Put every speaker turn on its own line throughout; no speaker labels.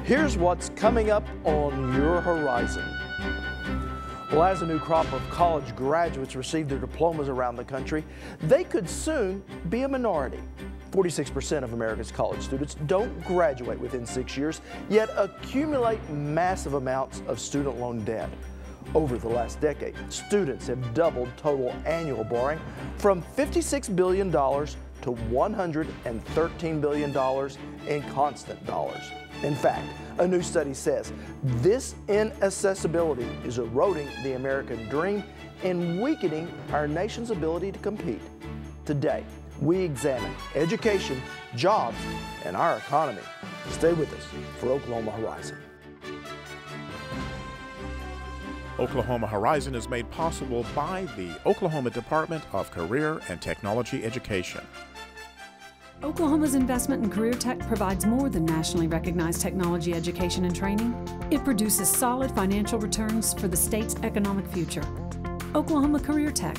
Here's what's coming up on your horizon. Well, as a new crop of college graduates receive their diplomas around the country, they could soon be a minority. 46% of America's college students don't graduate within 6 years, yet accumulate massive amounts of student loan debt. Over the last decade, students have doubled total annual borrowing from $56 billion to $113 billion in constant dollars. In fact, a new study says this inaccessibility is eroding the American dream and weakening our nation's ability to compete. Today, we examine education, jobs, and our economy. Stay with us for Oklahoma Horizon.
Oklahoma Horizon is made possible by the Oklahoma Department of Career and Technology Education.
Oklahoma's investment in career tech provides more than nationally recognized technology education and training. It produces solid financial returns for the state's economic future. Oklahoma Career Tech,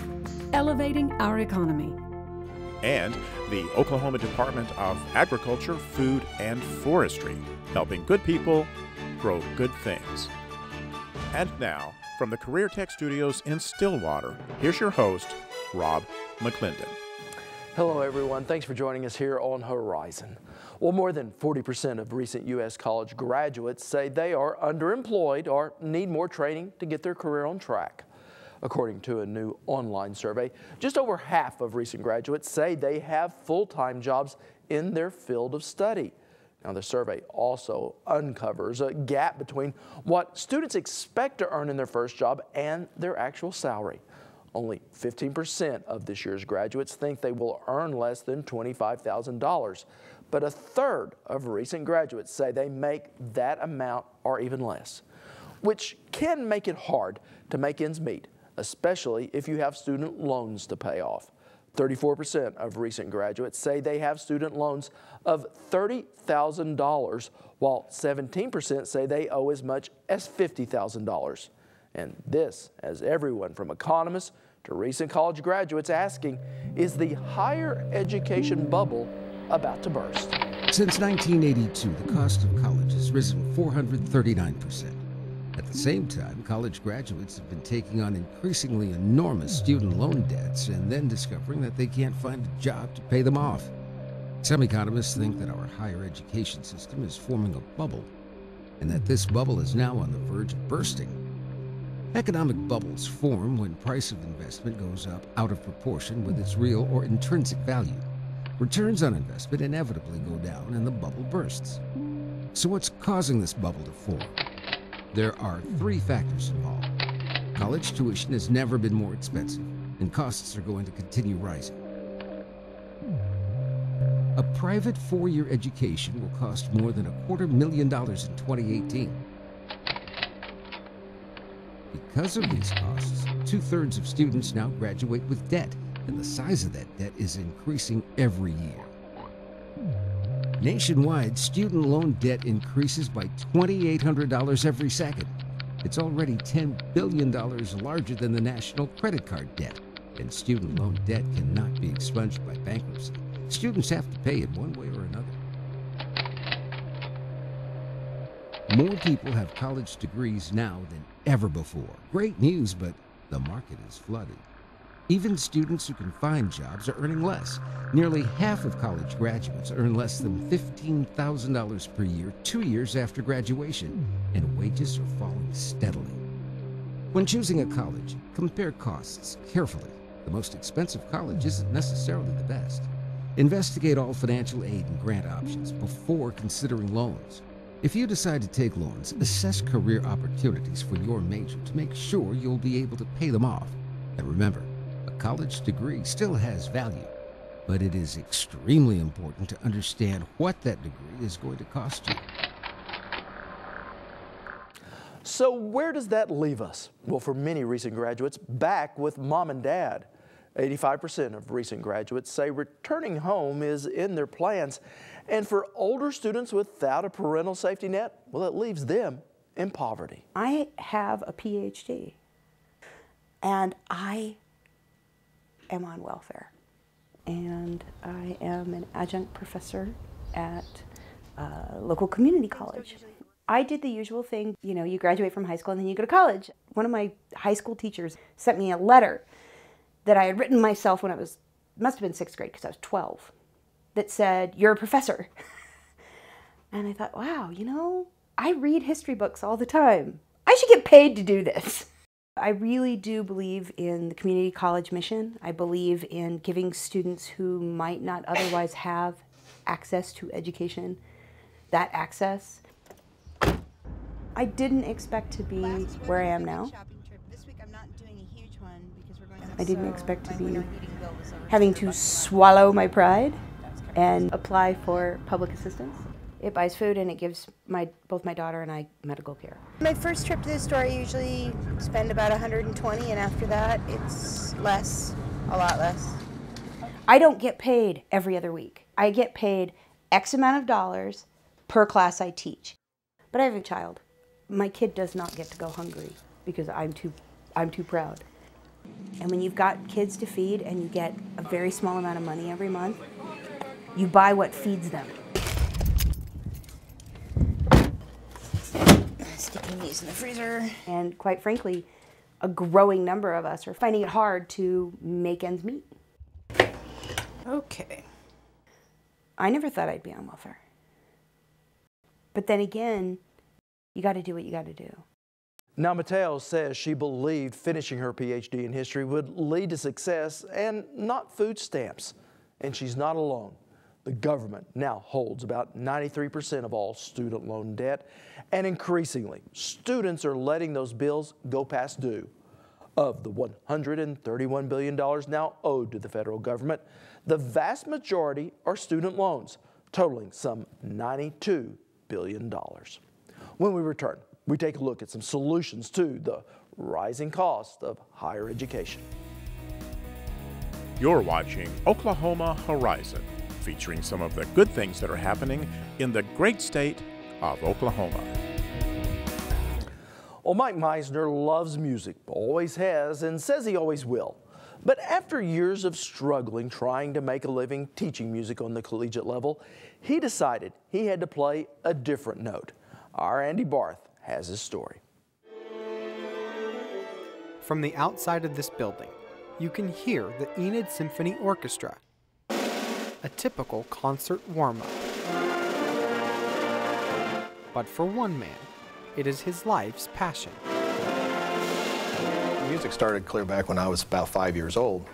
elevating our economy.
And the Oklahoma Department of Agriculture, Food, and Forestry, helping good people grow good things. And now, from the Career Tech Studios in Stillwater, here's your host, Rob McClendon.
Hello everyone, thanks for joining us here on Horizon. Well, more than 40% of recent U.S. college graduates say they are underemployed or need more training to get their career on track. According to a new online survey, just over half of recent graduates say they have full-time jobs in their field of study. Now, the survey also uncovers a gap between what students expect to earn in their first job and their actual salary. Only 15% of this year's graduates think they will earn less than $25,000, but a third of recent graduates say they make that amount or even less, which can make it hard to make ends meet, especially if you have student loans to pay off. 34% of recent graduates say they have student loans of $30,000, while 17% say they owe as much as $50,000. And this has everyone from economists to recent college graduates asking, is the higher education bubble about to burst?
Since 1982, the cost of college has risen 439%. At the same time, college graduates have been taking on increasingly enormous student loan debts and then discovering that they can't find a job to pay them off. Some economists think that our higher education system is forming a bubble, and that this bubble is now on the verge of bursting. Economic bubbles form when price of investment goes up out of proportion with its real or intrinsic value. Returns on investment inevitably go down and the bubble bursts. So what's causing this bubble to form? There are three factors involved. College tuition has never been more expensive, and costs are going to continue rising. A private four-year education will cost more than $250,000 in 2018. Because of these costs, 2/3 of students now graduate with debt, and the size of that debt is increasing every year. Nationwide, student loan debt increases by $2,800 every second. It's already $10 billion larger than the national credit card debt, and student loan debt cannot be expunged by bankruptcy. Students have to pay it one way or another. More people have college degrees now than ever before. Great news, but the market is flooded. Even students who can find jobs are earning less. Nearly half of college graduates earn less than $15,000 per year 2 years after graduation, and wages are falling steadily. When choosing a college, compare costs carefully. The most expensive college isn't necessarily the best. Investigate all financial aid and grant options before considering loans. If you decide to take loans, assess career opportunities for your major to make sure you'll be able to pay them off. And remember, a college degree still has value, but it is extremely important to understand what that degree is going to cost you.
So where does that leave us? Well, for many recent graduates, back with mom and dad. 85% of recent graduates say returning home is in their plans. And for older students without a parental safety net, well, it leaves them in poverty.
I have a PhD, and I am on welfare. And I am an adjunct professor at a local community college. I did the usual thing, you know, you graduate from high school and then you go to college. One of my high school teachers sent me a letter that I had written myself when must have been 6th grade because I was 12, that said, "You're a professor." And I thought, wow, you know, I read history books all the time. I should get paid to do this. I really do believe in the community college mission. I believe in giving students who might not otherwise have access to education that access. I didn't expect to be where I am now. I didn't expect to be having to swallow my pride and apply for public assistance. It buys food and it gives both my daughter and I medical care. My first trip to the store, I usually spend about $120, and after that, it's less, a lot less. I don't get paid every other week. I get paid X amount of dollars per class I teach. But I have a child. My kid does not get to go hungry because I'm too proud. And when you've got kids to feed and you get a very small amount of money every month, you buy what feeds them. Sticking these in the freezer. And quite frankly, a growing number of us are finding it hard to make ends meet. Okay. I never thought I'd be on welfare. But then again, you got to do what you got to do.
Now, Mateo says she believed finishing her PhD in history would lead to success and not food stamps. And she's not alone. The government now holds about 93% of all student loan debt, and increasingly, students are letting those bills go past due. Of the $131 billion now owed to the federal government, the vast majority are student loans, totaling some $92 billion. When we return, we take a look at some solutions to the rising cost of higher education.
You're watching Oklahoma Horizon, featuring some of the good things that are happening in the great state of Oklahoma.
Well, Mike Meisner loves music, always has, and says he always will. But after years of struggling trying to make a living teaching music on the collegiate level, he decided he had to play a different note. Our Andy Barth has his story.
From the outside of this building, you can hear the Enid Symphony Orchestra, a typical concert warm-up. But for one man, it is his life's passion.
Music started clear back when I was about 5 years old.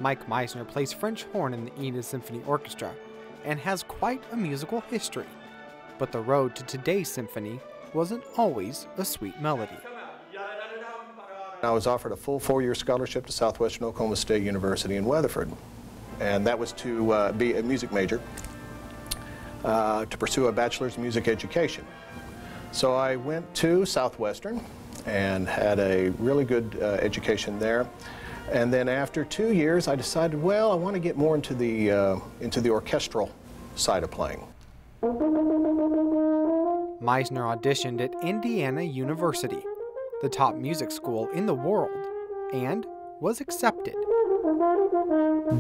Mike Meisner plays French horn in the Enid Symphony Orchestra and has quite a musical history. But the road to today's symphony wasn't always a sweet melody.
I was offered a full 4-year scholarship to Southwestern Oklahoma State University in Weatherford, and that was to be a music major, to pursue a bachelor's in music education. So I went to Southwestern and had a really good education there. And then after 2 years, I decided, well, I want to get more into the orchestral side of playing.
Meisner auditioned at Indiana University, the top music school in the world, and was accepted.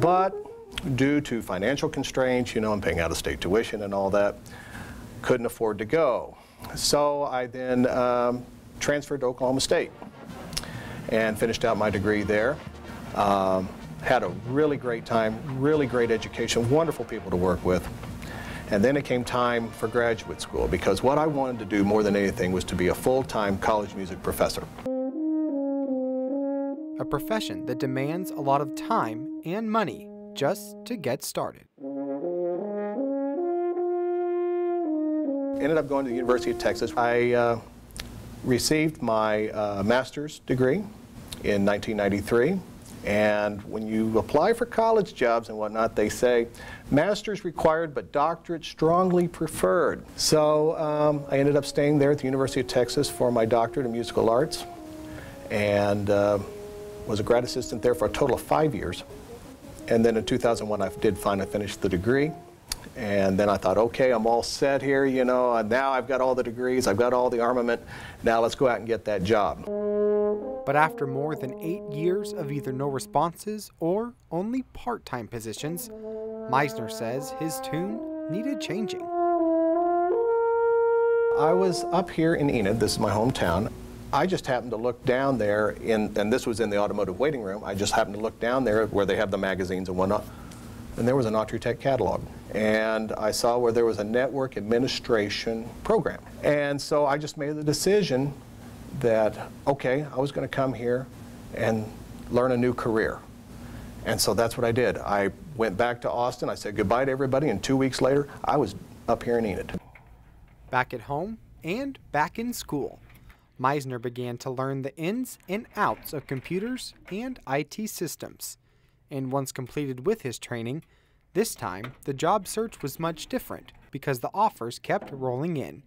But due to financial constraints, you know, I'm paying out-of-state tuition and all that, couldn't afford to go. So I then transferred to Oklahoma State and finished out my degree there. Had a really great time, really great education, wonderful people to work with. And then it came time for graduate school, because what I wanted to do more than anything was to be a full-time college music professor.
A profession that demands a lot of time and money just to get started.
Ended up going to the University of Texas. I received my master's degree in 1993. And when you apply for college jobs and whatnot, they say, master's required, but doctorate strongly preferred. So I ended up staying there at the University of Texas for my doctorate in musical arts, and was a grad assistant there for a total of 5 years. And then in 2001, I did finally finish the degree. And then I thought, okay, I'm all set here, you know, now I've got all the degrees, I've got all the armament, now let's go out and get that job.
But after more than 8 years of either no responses or only part-time positions, Meisner says his tune needed changing.
I was up here in Enid, this is my hometown. I just happened to look down there, and this was in the automotive waiting room, I just happened to look down there where they have the magazines and whatnot, and there was an Autrytech catalog. And I saw where there was a network administration program. And so I just made the decision that, okay, I was going to come here and learn a new career. And so that's what I did. I went back to Austin, I said goodbye to everybody, and 2 weeks later, I was up here in Enid.
Back at home and back in school, Meisner began to learn the ins and outs of computers and IT systems. And once completed with his training, this time the job search was much different because the offers kept rolling in.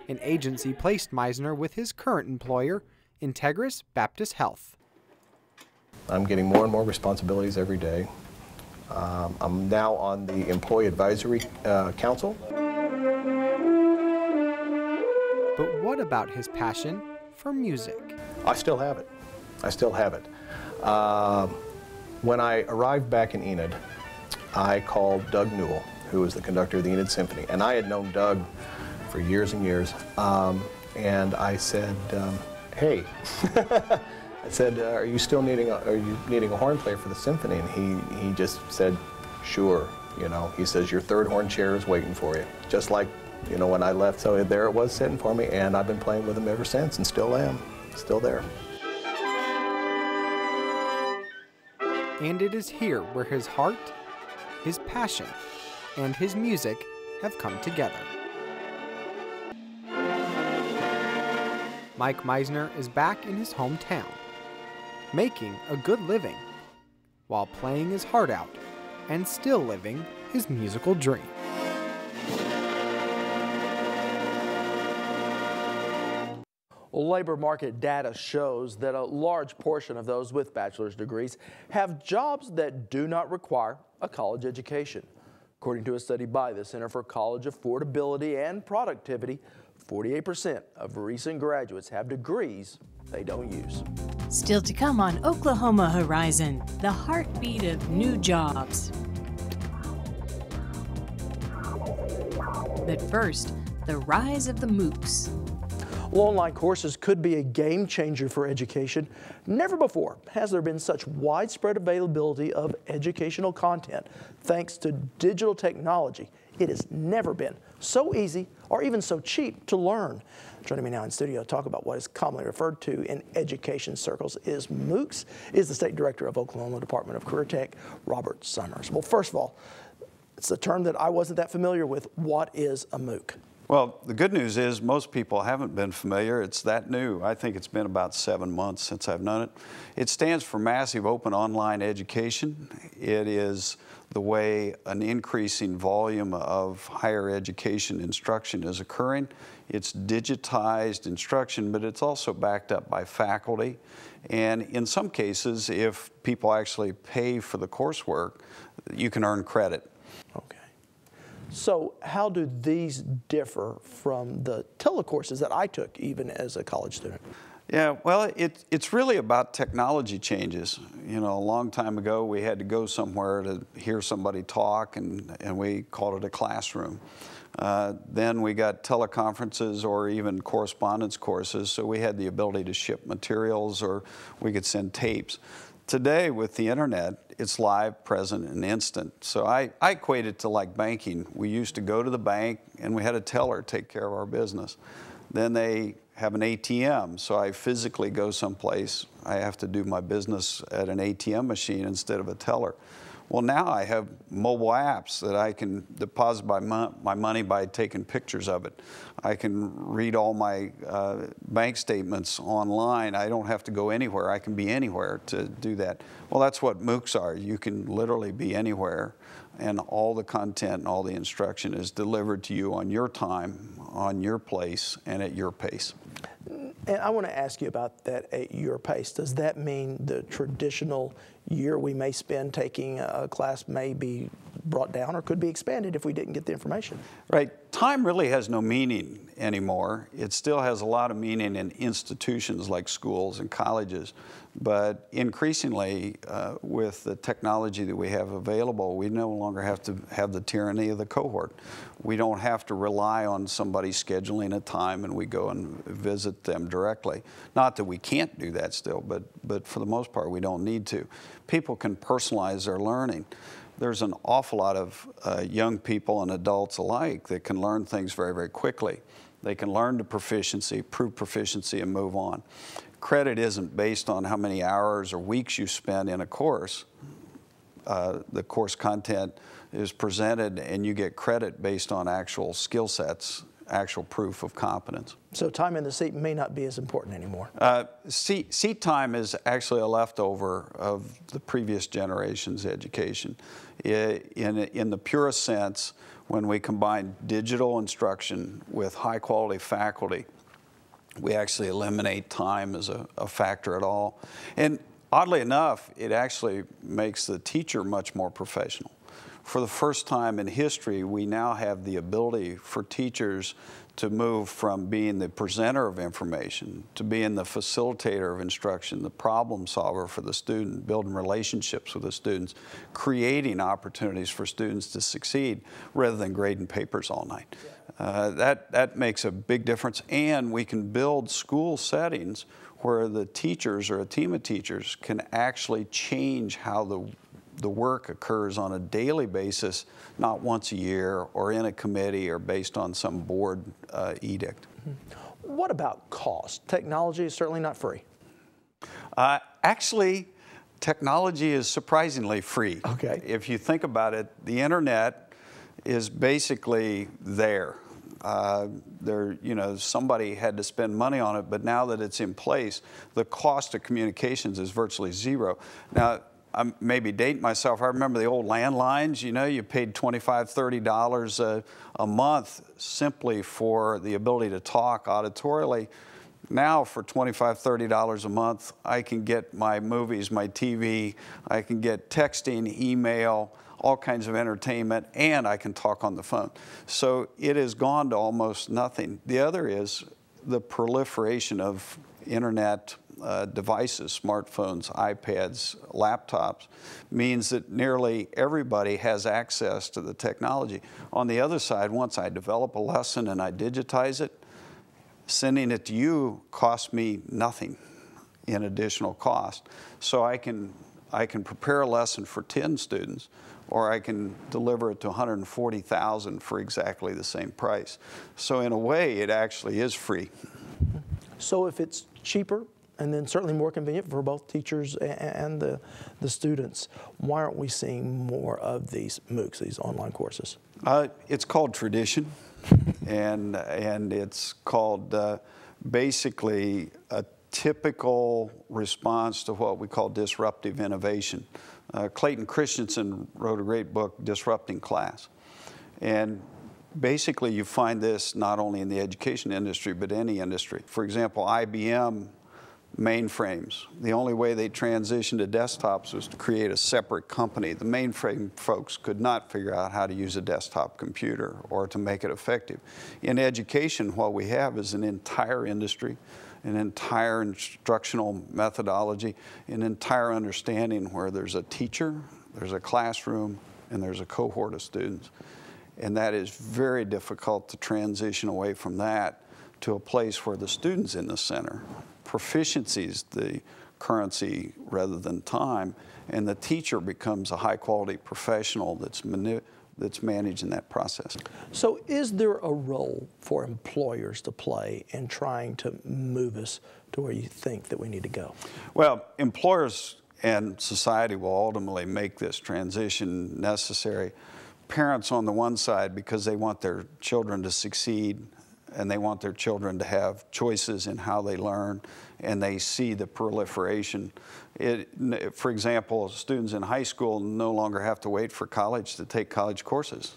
An agency placed Meisner with his current employer, Integris Baptist Health.
I'm getting more and more responsibilities every day. I'm now on the Employee Advisory Council.
But what about his passion for music?
I still have it. I still have it. When I arrived back in Enid, I called Doug Newell, who was the conductor of the Enid Symphony, and I had known Doug for years and years. And I said, "Hey," I said, "Are you still needing a horn player for the symphony?" And he just said, "Sure." You know, he says, "Your third horn chair is waiting for you," just like, you know, when I left. So there it was sitting for me, and I've been playing with him ever since, and still am, still there.
And it is here where his heart, his passion, and his music have come together. Mike Meisner is back in his hometown, making a good living, while playing his heart out and still living his musical dream.
Well, labor market data shows that a large portion of those with bachelor's degrees have jobs that do not require a college education. According to a study by the Center for College Affordability and Productivity, 48% of recent graduates have degrees they don't use.
Still to come on Oklahoma Horizon, the heartbeat of new jobs. But first, the rise of the MOOCs.
Well, online courses could be a game changer for education. Never before has there been such widespread availability of educational content thanks to digital technology. It has never been so easy or even so cheap to learn. Joining me now in studio to talk about what is commonly referred to in education circles is MOOCs, is the State Director of Oklahoma Department of Career Tech, Robert Summers. Well, first of all, it's a term that I wasn't that familiar with. What is a MOOC?
Well, the good news is most people haven't been familiar. It's that new. I think it's been about 7 months since I've known it. It stands for Massive Open Online Education. It is the way an increasing volume of higher education instruction is occurring. It's digitized instruction, but it's also backed up by faculty. And in some cases, if people actually pay for the coursework, you can earn credit.
Okay. So how do these differ from the telecourses that I took even as a college student?
Yeah, well, it's really about technology changes. You know, a long time ago, we had to go somewhere to hear somebody talk, and we called it a classroom. Then we got teleconferences or even correspondence courses, so we had the ability to ship materials or we could send tapes. Today, with the internet, it's live, present, and instant. So I equate it to like banking. We used to go to the bank and we had a teller take care of our business. Then they have an ATM, so I physically go someplace. I have to do my business at an ATM machine instead of a teller. Well, now I have mobile apps that I can deposit my money by taking pictures of it. I can read all my bank statements online. I don't have to go anywhere. I can be anywhere to do that. Well, that's what MOOCs are. You can literally be anywhere, and all the content and all the instruction is delivered to you on your time, on your place, and at your pace.
And I want to ask you about that at your pace. Does that mean the traditional year we may spend taking a class may be brought down or could be expanded if we didn't get the information.
Right. Time really has no meaning anymore. It still has a lot of meaning in institutions like schools and colleges, but increasingly with the technology that we have available, we no longer have to have the tyranny of the cohort. We don't have to rely on somebody scheduling a time and we go and visit them directly. Not that we can't do that still, but for the most part we don't need to. People can personalize their learning. There's an awful lot of young people and adults alike that can learn things very, very quickly. They can learn to proficiency, prove proficiency, and move on. Credit isn't based on how many hours or weeks you spend in a course. The course content is presented and you get credit based on actual skill sets, actual proof of competence.
So time in the seat may not be as important anymore.
Seat time is actually a leftover of the previous generation's education. In the purest sense, when we combine digital instruction with high quality faculty, we actually eliminate time as a factor at all. And oddly enough, it actually makes the teacher much more professional. For the first time in history, we now have the ability for teachers to move from being the presenter of information to being the facilitator of instruction, the problem solver for the student, building relationships with the students, creating opportunities for students to succeed rather than grading papers all night. That makes a big difference, and we can build school settings where the teachers or a team of teachers can actually change how the work occurs on a daily basis, not once a year or in a committee or based on some board edict.
What about cost? Technology is certainly not free.
Actually, technology is surprisingly free.
Okay.
If you think about it, the internet is basically there. Somebody had to spend money on it, but now that it's in place, the cost of communications is virtually zero. Now, I maybe date myself. I remember the old landlines, you paid $25, $30 a month simply for the ability to talk auditorially. Now for $25, $30 a month, I can get my movies, my TV, I can get texting, email, all kinds of entertainment, and I can talk on the phone. So it has gone to almost nothing. The other is the proliferation of internet devices, smartphones, iPads, laptops, means that nearly everybody has access to the technology. On the other side, once I develop a lesson and I digitize it, sending it to you costs me nothing in additional cost. So I can prepare a lesson for 10 students, or I can deliver it to 140,000 for exactly the same price. So in a way, it actually is free.
So if it's cheaper, and then certainly more convenient for both teachers and the students, why aren't we seeing more of these MOOCs, these online courses?
It's called tradition, and it's called basically a typical response to what we call disruptive innovation. Clayton Christensen wrote a great book, Disrupting Class. And basically you find this not only in the education industry, but any industry. For example, IBM mainframes. The only way they transitioned to desktops was to create a separate company. The mainframe folks could not figure out how to use a desktop computer or to make it effective. In education, what we have is an entire industry, an entire instructional methodology, an entire understanding where there's a teacher, there's a classroom, and there's a cohort of students. And that is very difficult to transition away from that to a place where the student's in the center. Proficiency is the currency rather than time, and the teacher becomes a high-quality professional that's managing that process.
So is there a role for employers to play in trying to move us to where you think that we need to go?
Well, employers and society will ultimately make this transition necessary. Parents on the one side, because they want their children to succeed and they want their children to have choices in how they learn, and they see the proliferation. For example, students in high school no longer have to wait for college to take college courses.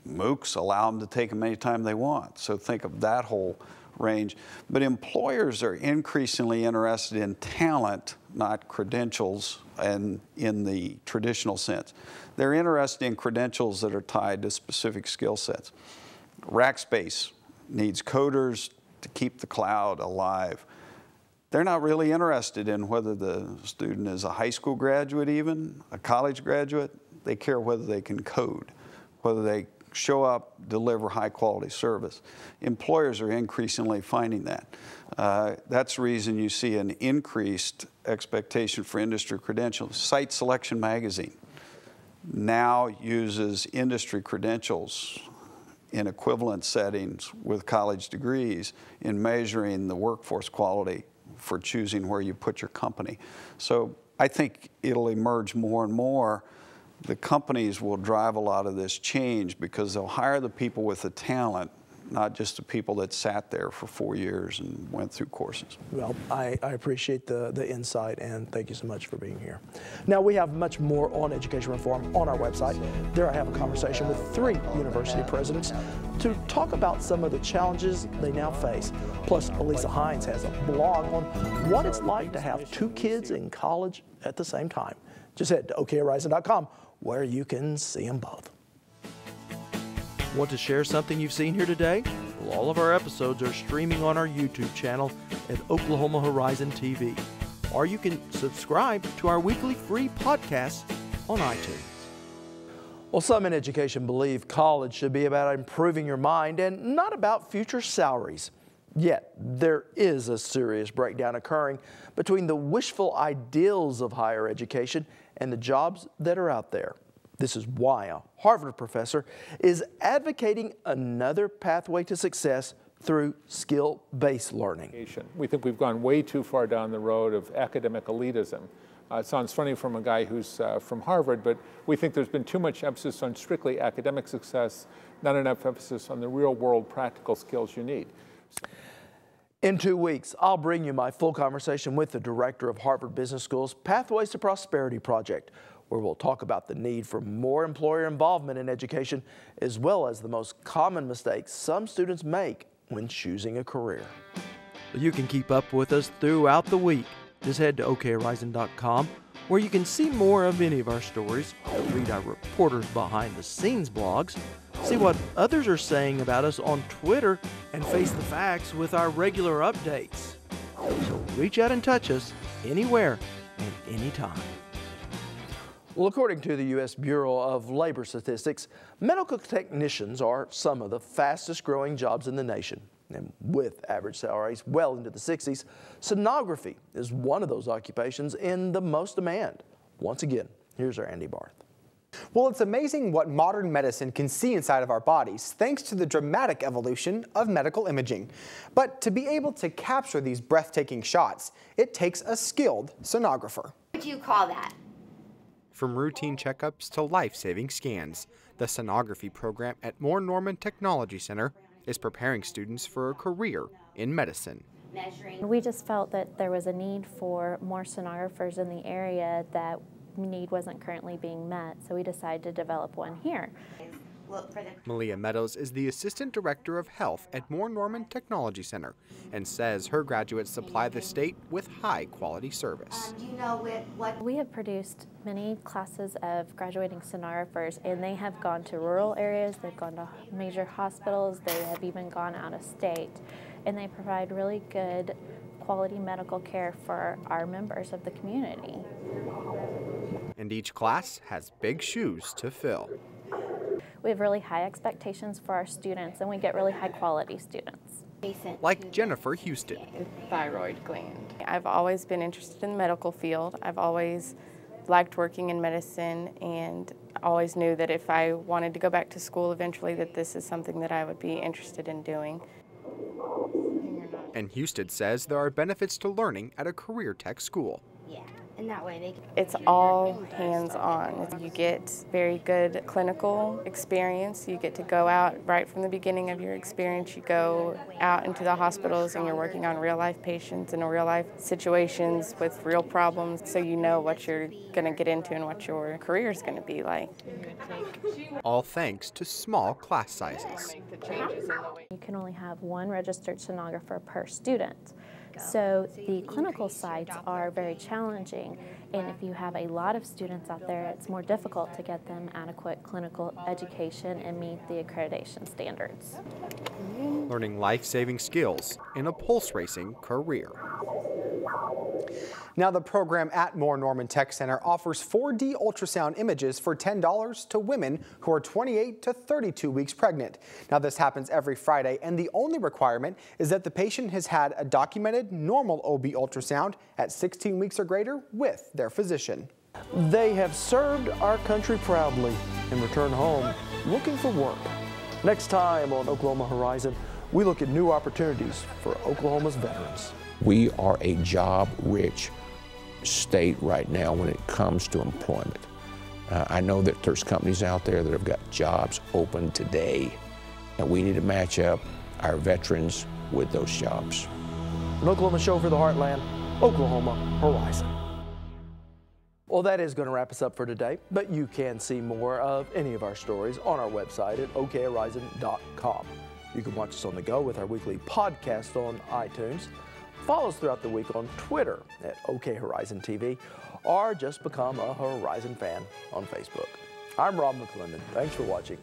MOOCs allow them to take them anytime they want. So think of that whole range. But employers are increasingly interested in talent, not credentials, and in the traditional sense. They're interested in credentials that are tied to specific skill sets. Rackspace needs coders to keep the cloud alive. They're not really interested in whether the student is a high school graduate even, a college graduate. They care whether they can code, whether they show up, deliver high quality service. Employers are increasingly finding that. That's the reason you see an increased expectation for industry credentials. Site Selection Magazine now uses industry credentials in equivalent settings with college degrees in measuring the workforce quality for choosing where you put your company. So I think it'll emerge more and more. The companies will drive a lot of this change because they'll hire the people with the talent, not just the people that sat there for 4 years and went through courses.
Well, I appreciate the insight, and thank you so much for being here. Now, we have much more on education reform on our website. There I have a conversation with 3 university presidents to talk about some of the challenges they now face. Plus, Elisa Hines has a blog on what it's like to have 2 kids in college at the same time. Just head to okhorizon.com where you can see them both. Want to share something you've seen here today? Well, all of our episodes are streaming on our YouTube channel at Oklahoma Horizon TV. Or you can subscribe to our weekly free podcasts on iTunes. Well, some in education believe college should be about improving your mind and not about future salaries. Yet, there is a serious breakdown occurring between the wishful ideals of higher education and the jobs that are out there. This is why a Harvard professor is advocating another pathway to success through skill-based learning.
We think we've gone way too far down the road of academic elitism. It sounds funny from a guy who's from Harvard, but we think there's been too much emphasis on strictly academic success, not enough emphasis on the real-world practical skills you need.
In 2 weeks, I'll bring you my full conversation with the director of Harvard Business School's Pathways to Prosperity project, where we'll talk about the need for more employer involvement in education, as well as the most common mistakes some students make when choosing a career. You can keep up with us throughout the week. Just head to okhorizon.com, where you can see more of any of our stories, read our reporters' behind-the-scenes blogs, see what others are saying about us on Twitter, and face the facts with our regular updates. So reach out and touch us anywhere and anytime. Well, according to the U.S. Bureau of Labor Statistics, medical technicians are some of the fastest growing jobs in the nation. And with average salaries well into the 60s, sonography is one of those occupations in the most demand. Once again, here's our Andy Barth.
Well, it's amazing what modern medicine can see inside of our bodies thanks to the dramatic evolution of medical imaging. But to be able to capture these breathtaking shots, it takes a skilled sonographer.
What would you call that?
From routine checkups to life-saving scans, the sonography program at Moore Norman Technology Center is preparing students for a career in medicine.
We just felt that there was a need for more sonographers in the area. That need wasn't currently being met, so we decided to develop one here.
Malia Meadows is the Assistant Director of Health at Moore Norman Technology Center and says her graduates supply the state with high-quality service.
Do you know what?
We have produced many classes of graduating sonographers, and they have gone to rural areas, they've gone to major hospitals, they have even gone out of state, and they provide really good quality medical care for our members of the community.
And each class has big shoes to fill.
We have really high expectations for our students, and we get really high quality students.
Like Jennifer Houston.
Thyroid gland. I've always been interested in the medical field. I've always liked working in medicine, and always knew that if I wanted to go back to school eventually, that this is something that I would be interested in doing.
And Houston says there are benefits to learning at a career tech school.
Yeah, and that way.
It's all hands-on. You get very good clinical experience. You get to go out right from the beginning of your experience. You go out into the hospitals and you're working on real-life patients in real-life situations with real problems, so you know what you're going to get into and what your career is going to be like.
All thanks to small class sizes.
You can only have one registered sonographer per student. So the clinical sites are very challenging, and if you have a lot of students out there, it's more difficult to get them adequate clinical education and meet the accreditation standards.
Learning life-saving skills in a pulse racing career. Now the program at Moore Norman Tech Center offers 4D ultrasound images for $10 to women who are 28 to 32 weeks pregnant. Now this happens every Friday, and the only requirement is that the patient has had a documented normal OB ultrasound at 16 weeks or greater with their physician.
They have served our country proudly and return home looking for work. Next time on Oklahoma Horizon, we look at new opportunities for Oklahoma's veterans.
We are a job-rich state right now when it comes to employment. I know that there's companies out there that have got jobs open today, and we need to match up our veterans with those jobs.
An Oklahoma show for the heartland, Oklahoma Horizon. Well, that is going to wrap us up for today, but you can see more of any of our stories on our website at okhorizon.com. You can watch us on the go with our weekly podcast on iTunes. Follow us throughout the week on Twitter at OK Horizon TV, or just become a Horizon fan on Facebook. I'm Rob McClendon. Thanks for watching.